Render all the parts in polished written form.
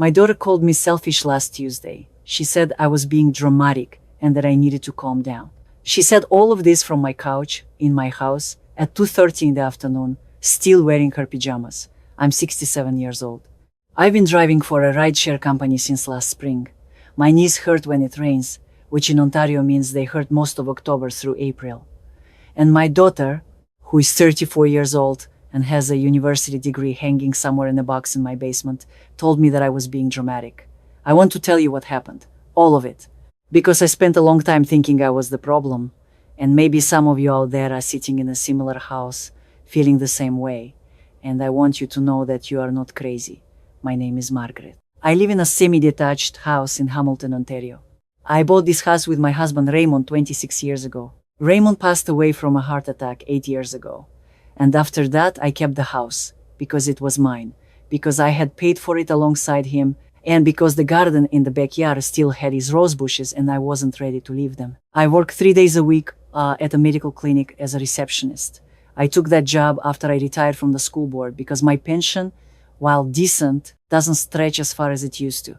My daughter called me selfish last Tuesday. She said I was being dramatic and that I needed to calm down. She said all of this from my couch in my house at 2:30 in the afternoon, still wearing her pajamas. I'm 67 years old. I've been driving for a rideshare company since last spring. My knees hurt when it rains, which in Ontario means they hurt most of October through April. And my daughter, who is 34 years old and has a university degree hanging somewhere in a box in my basement, told me that I was being dramatic. I want to tell you what happened. All of it. Because I spent a long time thinking I was the problem. And maybe some of you out there are sitting in a similar house, feeling the same way. And I want you to know that you are not crazy. My name is Margaret. I live in a semi-detached house in Hamilton, Ontario. I bought this house with my husband Raymond 26 years ago. Raymond passed away from a heart attack 8 years ago. And after that, I kept the house because it was mine, because I had paid for it alongside him, and because the garden in the backyard still had his rose bushes and I wasn't ready to leave them. I work 3 days a week at a medical clinic as a receptionist. I took that job after I retired from the school board because my pension, while decent, doesn't stretch as far as it used to.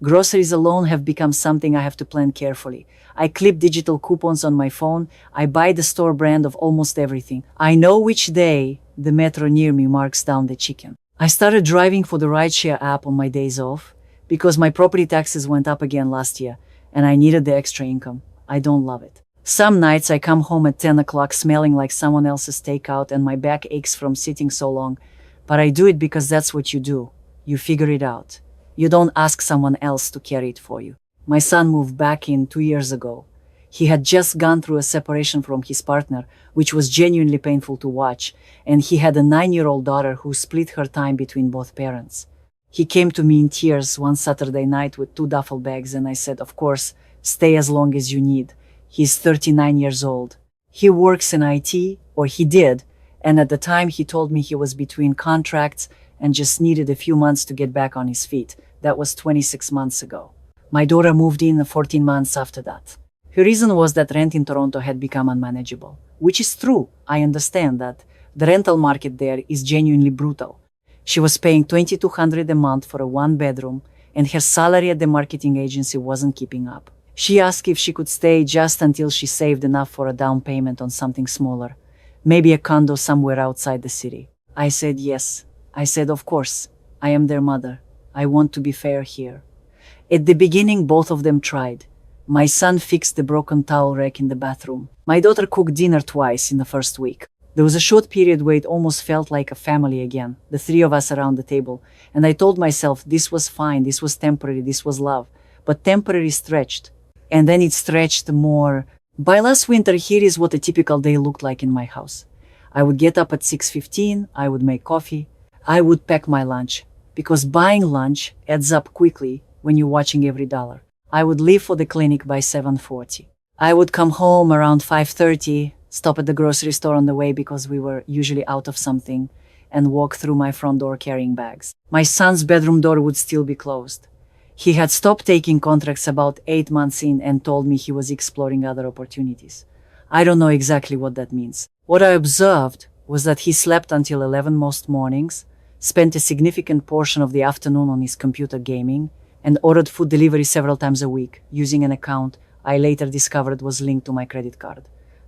Groceries alone have become something I have to plan carefully. I clip digital coupons on my phone. I buy the store brand of almost everything. I know which day the metro near me marks down the chicken. I started driving for the Rideshare app on my days off because my property taxes went up again last year and I needed the extra income. I don't love it. Some nights I come home at 10 o'clock smelling like someone else's takeout and my back aches from sitting so long. But I do it because that's what you do. You figure it out. You don't ask someone else to carry it for you. My son moved back in 2 years ago. He had just gone through a separation from his partner, which was genuinely painful to watch, and he had a 9-year-old daughter who split her time between both parents. He came to me in tears one Saturday night with 2 duffel bags, and I said, of course, stay as long as you need. He's 39 years old. He works in IT, or he did, and at the time he told me he was between contracts and just needed a few months to get back on his feet. That was 26 months ago. My daughter moved in 14 months after that. Her reason was that rent in Toronto had become unmanageable, which is true. I understand that. The rental market there is genuinely brutal. She was paying $2,200 a month for a 1-bedroom, and her salary at the marketing agency wasn't keeping up. She asked if she could stay just until she saved enough for a down payment on something smaller, maybe a condo somewhere outside the city. I said yes. I said, of course, I am their mother. I want to be fair here. At the beginning, both of them tried. My son fixed the broken towel rack in the bathroom. My daughter cooked dinner twice in the first week. There was a short period where it almost felt like a family again, the 3 of us around the table. And I told myself this was fine, this was temporary, this was love. But temporary stretched. And then it stretched more. By last winter, here is what a typical day looked like in my house. I would get up at 6:15, I would make coffee, I would pack my lunch, because buying lunch adds up quickly when you're watching every dollar. I would leave for the clinic by 7:40. I would come home around 5:30, stop at the grocery store on the way because we were usually out of something, and walk through my front door carrying bags. My son's bedroom door would still be closed. He had stopped taking contracts about 8 months in and told me he was exploring other opportunities. I don't know exactly what that means. What I observed was that he slept until 11 most mornings, spent a significant portion of the afternoon on his computer gaming, and ordered food delivery several times a week using an account I later discovered was linked to my credit card.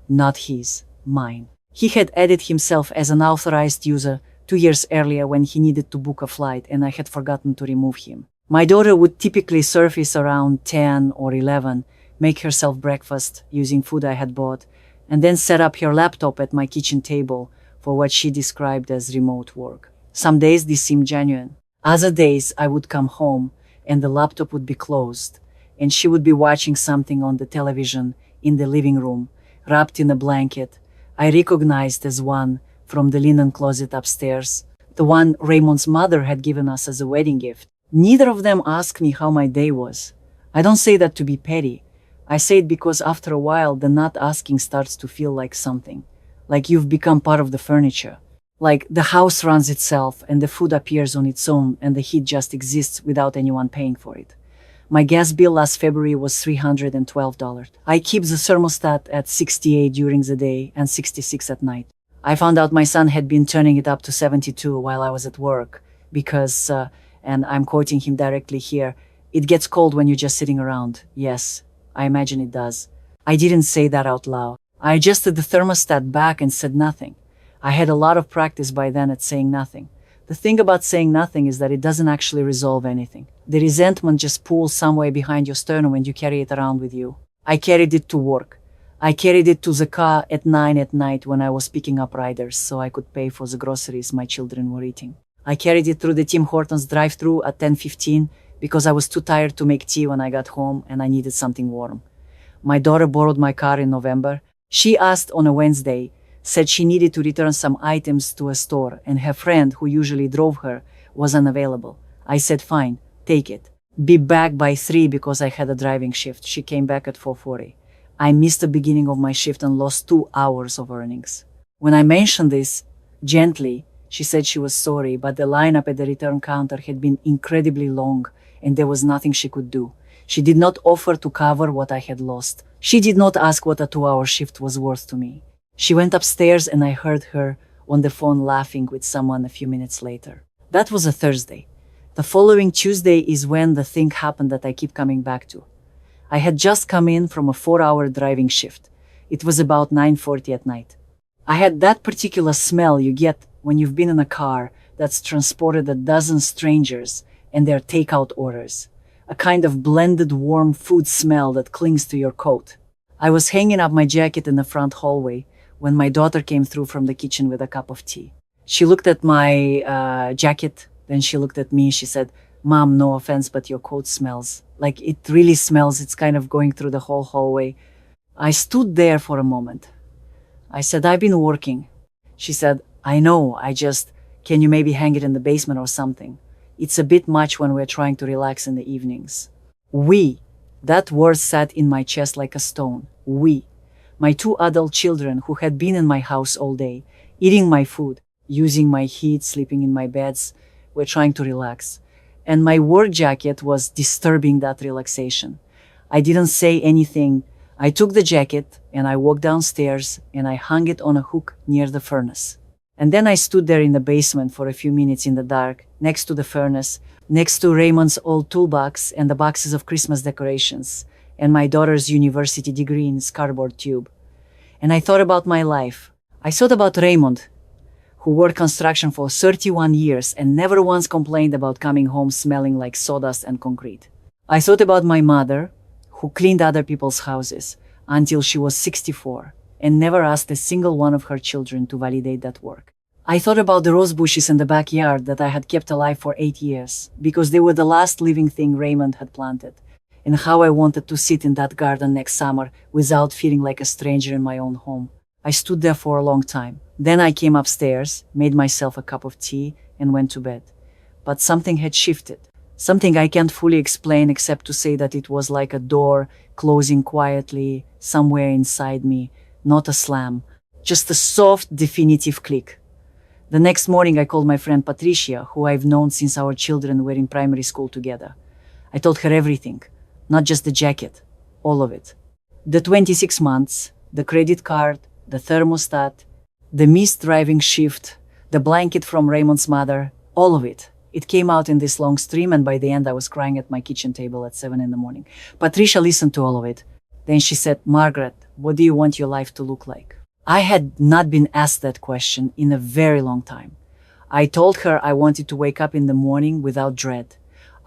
Not his, mine. He had added himself as an authorized user 2 years earlier when he needed to book a flight, and I had forgotten to remove him. My daughter would typically surface around 10 or 11, make herself breakfast using food I had bought, and then set up her laptop at my kitchen table for what she described as remote work. Some days this seemed genuine. Other days I would come home and the laptop would be closed, and she would be watching something on the television in the living room, wrapped in a blanket I recognized as one from the linen closet upstairs, the one Raymond's mother had given us as a wedding gift. Neither of them asked me how my day was. I don't say that to be petty. I say it because after a while, the not asking starts to feel like something. Like you've become part of the furniture. Like the house runs itself and the food appears on its own and the heat just exists without anyone paying for it. My gas bill last February was $312. I keep the thermostat at 68 during the day and 66 at night. I found out my son had been turning it up to 72 while I was at work because And I'm quoting him directly here. It gets cold when you're just sitting around. Yes, I imagine it does. I didn't say that out loud. I adjusted the thermostat back and said nothing. I had a lot of practice by then at saying nothing. The thing about saying nothing is that it doesn't actually resolve anything. The resentment just pools somewhere behind your sternum and you carry it around with you. I carried it to work. I carried it to the car at 9 at night when I was picking up riders so I could pay for the groceries my children were eating. I carried it through the Tim Hortons drive-thru at 10:15 because I was too tired to make tea when I got home and I needed something warm. My daughter borrowed my car in November. She asked on a Wednesday, said she needed to return some items to a store and her friend who usually drove her was unavailable. I said, fine, take it. Be back by 3 because I had a driving shift. She came back at 4:40. I missed the beginning of my shift and lost 2 hours of earnings. When I mentioned this, gently, she said she was sorry, but the lineup at the return counter had been incredibly long and there was nothing she could do. She did not offer to cover what I had lost. She did not ask what a 2-hour shift was worth to me. She went upstairs and I heard her on the phone laughing with someone a few minutes later. That was a Thursday. The following Tuesday is when the thing happened that I keep coming back to. I had just come in from a 4-hour driving shift. It was about 9:40 at night. I had that particular smell you get when you've been in a car that's transported a dozen strangers and their takeout orders. A kind of blended warm food smell that clings to your coat. I was hanging up my jacket in the front hallway when my daughter came through from the kitchen with a cup of tea. She looked at my jacket, then she looked at me. She said, Mom, no offense, but your coat smells. Like it really smells. It's kind of going through the whole hallway. I stood there for a moment. I said, I've been working. She said, I know, can you maybe hang it in the basement or something? It's a bit much when we're trying to relax in the evenings. We, that word sat in my chest like a stone. We, my 2 adult children who had been in my house all day, eating my food, using my heat, sleeping in my beds, were trying to relax. And my work jacket was disturbing that relaxation. I didn't say anything. I took the jacket and I walked downstairs and I hung it on a hook near the furnace. And then I stood there in the basement for a few minutes in the dark, next to the furnace, next to Raymond's old toolbox and the boxes of Christmas decorations, and my daughter's university degree in cardboard tube. And I thought about my life. I thought about Raymond, who worked construction for 31 years and never once complained about coming home smelling like sawdust and concrete. I thought about my mother, who cleaned other people's houses until she was 64 and never asked a single one of her children to validate that work. I thought about the rose bushes in the backyard that I had kept alive for 8 years because they were the last living thing Raymond had planted, and how I wanted to sit in that garden next summer without feeling like a stranger in my own home. I stood there for a long time. Then I came upstairs, made myself a cup of tea, and went to bed. But something had shifted. Something I can't fully explain except to say that it was like a door closing quietly somewhere inside me, not a slam, just a soft, definitive click. The next morning I called my friend Patricia, who I've known since our children were in primary school together. I told her everything, not just the jacket, all of it. The 26 months, the credit card, the thermostat, the missed driving shift, the blanket from Raymond's mother, all of it. It came out in this long stream, and by the end I was crying at my kitchen table at 7 in the morning. Patricia listened to all of it. Then she said, Margaret, what do you want your life to look like? I had not been asked that question in a very long time. I told her I wanted to wake up in the morning without dread.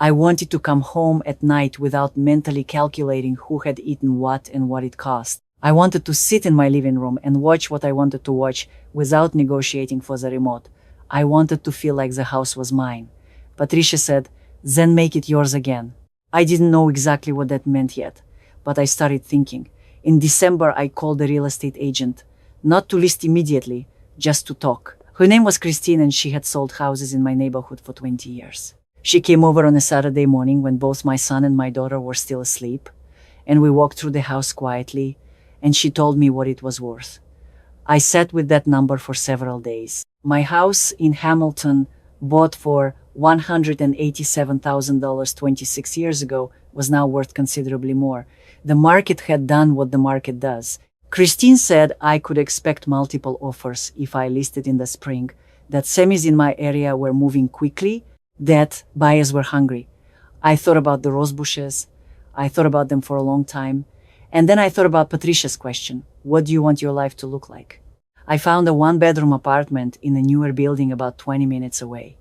I wanted to come home at night without mentally calculating who had eaten what and what it cost. I wanted to sit in my living room and watch what I wanted to watch without negotiating for the remote. I wanted to feel like the house was mine. Patricia said, then make it yours again. I didn't know exactly what that meant yet, but I started thinking. In December, I called the real estate agent, not to list immediately, just to talk. Her name was Christine and she had sold houses in my neighborhood for 20 years. She came over on a Saturday morning when both my son and my daughter were still asleep, and we walked through the house quietly, and she told me what it was worth. I sat with that number for several days. My house in Hamilton, bought for $187,000 26 years ago, was now worth considerably more. The market had done what the market does. Christine said I could expect multiple offers if I listed in the spring, that semis in my area were moving quickly, that buyers were hungry. I thought about the rose bushes. I thought about them for a long time. And then I thought about Patricia's question, what do you want your life to look like? I found a one-bedroom apartment in a newer building about 20 minutes away.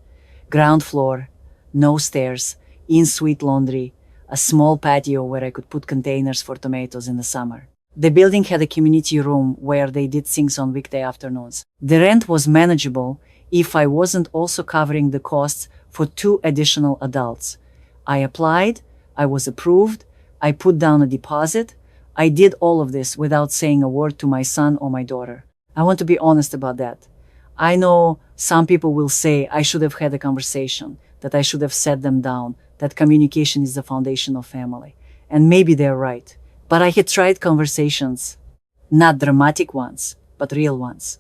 Ground floor, no stairs, in-suite laundry, a small patio where I could put containers for tomatoes in the summer. The building had a community room where they did things on weekday afternoons. The rent was manageable if I wasn't also covering the costs for 2 additional adults. I applied, I was approved, I put down a deposit. I did all of this without saying a word to my son or my daughter. I want to be honest about that. I know some people will say I should have had a conversation, that I should have set them down, that communication is the foundation of family. And maybe they're right. But I had tried conversations, not dramatic ones, but real ones.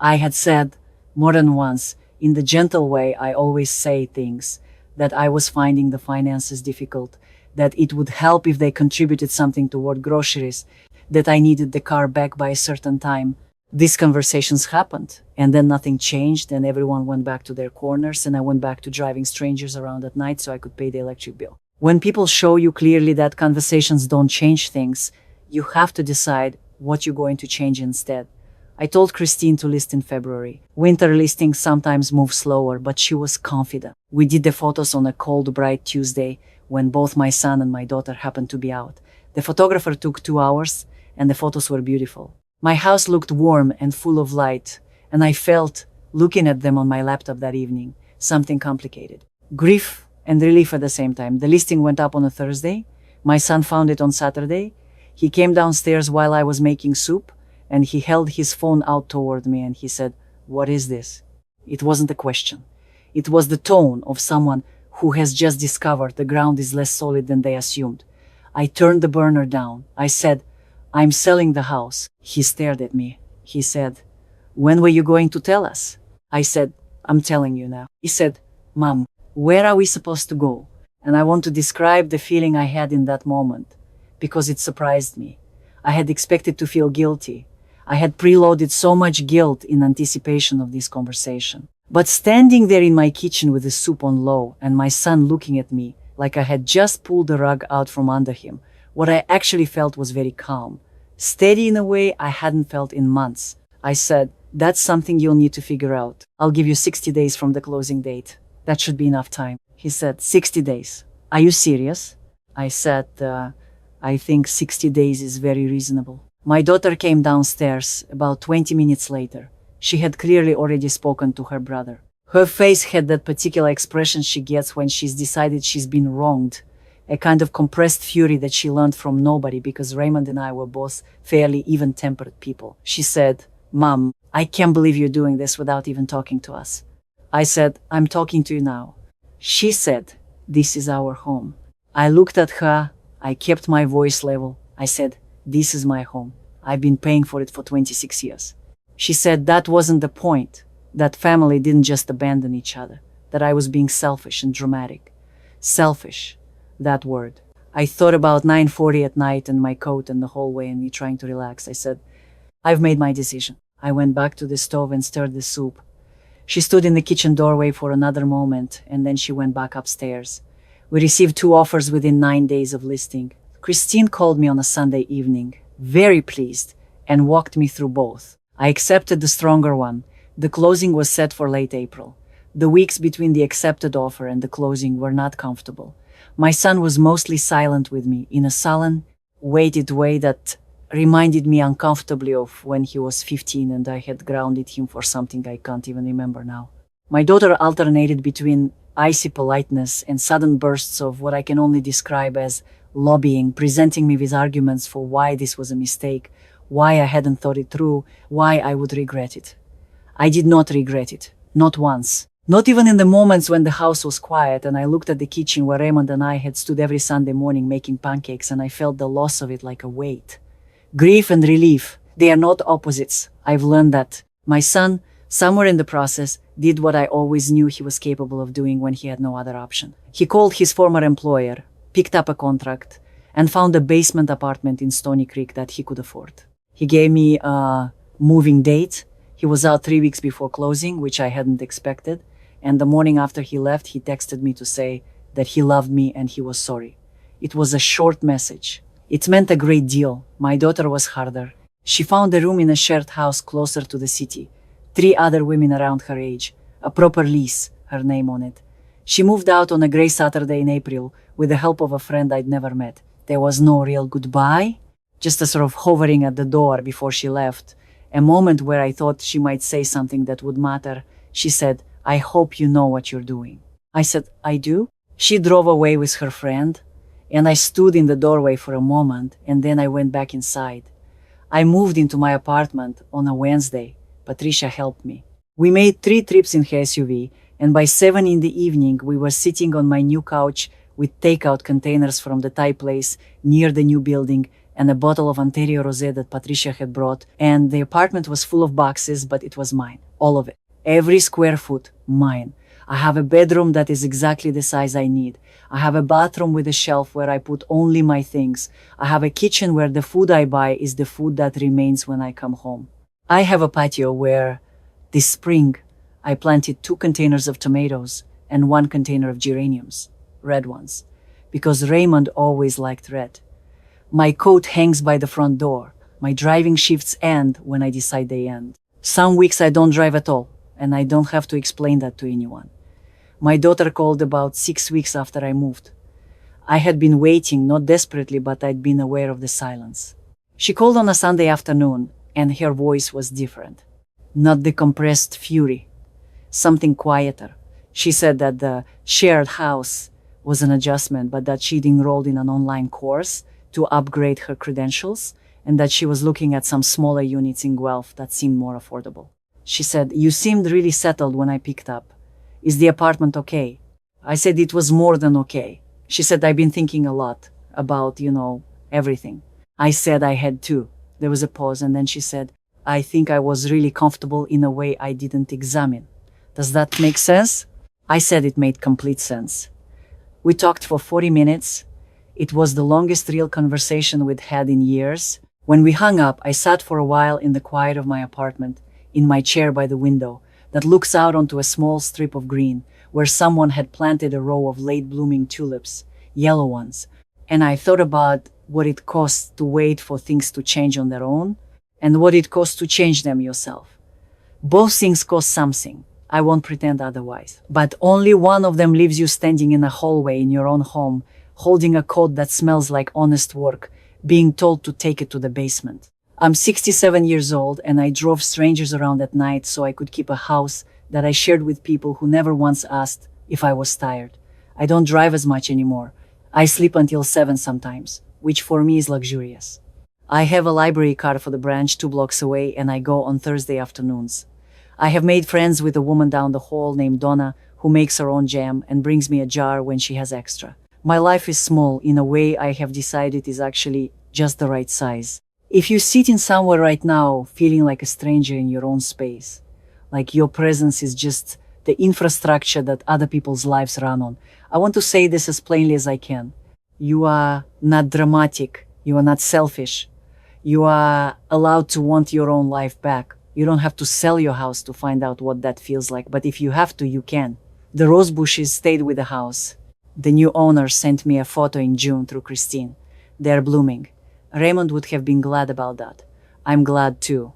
I had said more than once, in the gentle way I always say things, that I was finding the finances difficult, that it would help if they contributed something toward groceries, that I needed the car back by a certain time. These conversations happened, and then nothing changed, and everyone went back to their corners, and I went back to driving strangers around at night so I could pay the electric bill. When people show you clearly that conversations don't change things, you have to decide what you're going to change instead. I told Christine to list in February. Winter listings sometimes move slower, but she was confident. We did the photos on a cold, bright Tuesday when both my son and my daughter happened to be out. The photographer took 2 hours, and the photos were beautiful. My house looked warm and full of light, and I felt, looking at them on my laptop that evening, something complicated. Grief and relief at the same time. The listing went up on a Thursday. My son found it on Saturday. He came downstairs while I was making soup, and he held his phone out toward me and he said, "What is this?" It wasn't a question. It was the tone of someone who has just discovered the ground is less solid than they assumed. I turned the burner down. I said, "I'm selling the house." He stared at me. He said, "When were you going to tell us?" I said, "I'm telling you now." He said, "Mom, where are we supposed to go?" And I want to describe the feeling I had in that moment, because it surprised me. I had expected to feel guilty. I had preloaded so much guilt in anticipation of this conversation. But standing there in my kitchen with the soup on low and my son looking at me like I had just pulled the rug out from under him, what I actually felt was very calm, steady in a way I hadn't felt in months. I said, "That's something you'll need to figure out. I'll give you 60 days from the closing date. That should be enough time." He said, 60 days. Are you serious? I said, I think 60 days is very reasonable. My daughter came downstairs about 20 minutes later. She had clearly already spoken to her brother. Her face had that particular expression she gets when she's decided she's been wronged, a kind of compressed fury that she learned from nobody because Raymond and I were both fairly even-tempered people. She said, "Mom, I can't believe you're doing this without even talking to us." I said, "I'm talking to you now." She said, "This is our home." I looked at her. I kept my voice level. I said, "This is my home. I've been paying for it for 26 years. She said that wasn't the point, that family didn't just abandon each other, that I was being selfish and dramatic. Selfish, that word. I thought about 9:40 at night and my coat in the hallway and me trying to relax. I said, "I've made my decision." I went back to the stove and stirred the soup. She stood in the kitchen doorway for another moment, and then she went back upstairs. We received 2 offers within 9 days of listing. Christine called me on a Sunday evening, very pleased, and walked me through both. I accepted the stronger one. The closing was set for late April. The weeks between the accepted offer and the closing were not comfortable. My son was mostly silent with me, in a sullen, weighted way that reminded me uncomfortably of when he was 15 and I had grounded him for something I can't even remember now. My daughter alternated between icy politeness and sudden bursts of what I can only describe as lobbying, presenting me with arguments for why this was a mistake, why I hadn't thought it through, why I would regret it. I did not regret it, not once. Not even in the moments when the house was quiet and I looked at the kitchen where Raymond and I had stood every Sunday morning making pancakes and I felt the loss of it like a weight. Grief and relief, they are not opposites. I've learned that. My son, somewhere in the process, did what I always knew he was capable of doing when he had no other option. He called his former employer, picked up a contract, and found a basement apartment in Stony Creek that he could afford. He gave me a moving date. He was out 3 weeks before closing, which I hadn't expected. and the morning after he left, he texted me to say that he loved me and he was sorry. It was a short message. It meant a great deal. My daughter was harder. She found a room in a shared house closer to the city. 3 other women around her age. A proper lease, her name on it. She moved out on a gray Saturday in April with the help of a friend I'd never met. There was no real goodbye, just a sort of hovering at the door before she left. A moment where I thought she might say something that would matter. She said, "I hope you know what you're doing." I said, "I do?" She drove away with her friend, and I stood in the doorway for a moment, and then I went back inside. I moved into my apartment on a Wednesday. Patricia helped me. We made 3 trips in her SUV, and by 7 in the evening, we were sitting on my new couch with takeout containers from the Thai place near the new building and a bottle of Ontario Rosé that Patricia had brought, and the apartment was full of boxes, but it was mine. All of it. Every square foot, mine. I have a bedroom that is exactly the size I need. I have a bathroom with a shelf where I put only my things. I have a kitchen where the food I buy is the food that remains when I come home. I have a patio where, this spring, I planted 2 containers of tomatoes and 1 container of geraniums, red ones, because Raymond always liked red. My coat hangs by the front door. My driving shifts end when I decide they end. Some weeks I don't drive at all, and I don't have to explain that to anyone. My daughter called about 6 weeks after I moved. I had been waiting, not desperately, but I'd been aware of the silence. She called on a Sunday afternoon, and her voice was different. Not the compressed fury. Something quieter. She said that the shared house was an adjustment, but that she'd enrolled in an online course to upgrade her credentials, and that she was looking at some smaller units in Guelph that seemed more affordable. She said, "You seemed really settled when I picked up. Is the apartment okay?" I said it was more than okay. She said, "I've been thinking a lot about, everything." I said I had too. There was a pause, and then she said, "I think I was really comfortable in a way I didn't examine. Does that make sense?" I said it made complete sense. We talked for 40 minutes. It was the longest real conversation we'd had in years. When we hung up, I sat for a while in the quiet of my apartment, in my chair by the window that looks out onto a small strip of green where someone had planted a row of late-blooming tulips, yellow ones, and I thought about what it costs to wait for things to change on their own and what it costs to change them yourself. Both things cost something. I won't pretend otherwise. But only one of them leaves you standing in a hallway in your own home, holding a coat that smells like honest work, being told to take it to the basement. I'm 67 years old, and I drove strangers around at night so I could keep a house that I shared with people who never once asked if I was tired. I don't drive as much anymore. I sleep until 7 sometimes, which for me is luxurious. I have a library card for the branch 2 blocks away, and I go on Thursday afternoons. I have made friends with a woman down the hall named Donna who makes her own jam and brings me a jar when she has extra. My life is small in a way I have decided is actually just the right size. If you sit in somewhere right now feeling like a stranger in your own space, like your presence is just the infrastructure that other people's lives run on, I want to say this as plainly as I can. You are not dramatic. You are not selfish. You are allowed to want your own life back. You don't have to sell your house to find out what that feels like, but if you have to, you can. The rose bushes stayed with the house. The new owner sent me a photo in June through Christine. They're blooming. Raymond would have been glad about that. I'm glad too.